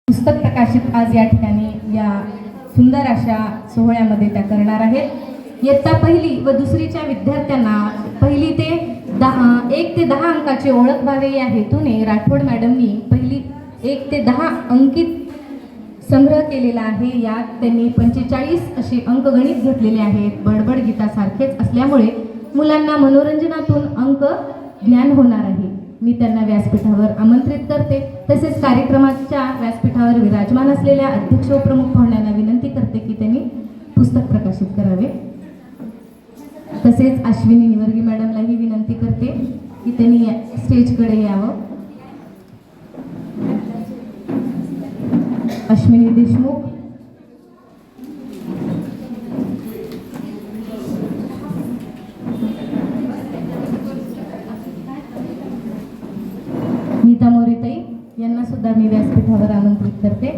पुस्तक प्रकाशित आज या ठिकाणी या सुंदर अशा सोहळ्यामध्ये त्या करणार आहेत। इयत्ता पहिली व दुसरीच्या विद्यार्थ्यांना पहिली ते 1 ते 10 अंकाची ओळख व्हावी या हेतूने राठोड मॅडमनी पहिली 1 ते 10 अंकित संग्रह केलेला आहे। यात त्यांनी 45 असे अंक गणित घेतलेले आहेत। बडबड गीतासारखेच असल्यामुळे मुलांना मनोरंजनातून अंक ज्ञान होणार आहे। मी त्यांना व्यासपीठावर आमंत्रित करते। तसेच कार्यक्रमाच्या व्यासपीठावर विराजमान असलेल्या अध्यक्ष व प्रमुख पाहुण्यांना विनंती करते की त्यांनी पुस्तक प्रकाशित करावे। तसेच अश्विनी निवर्गी मॅडमलाही विनंती करते की त्यांनी स्टेजकडे यावं। अश्विनी देशमुख, नीता मोरेताई यांना सुद्धा मी व्यासपीठावर आमंत्रित करते।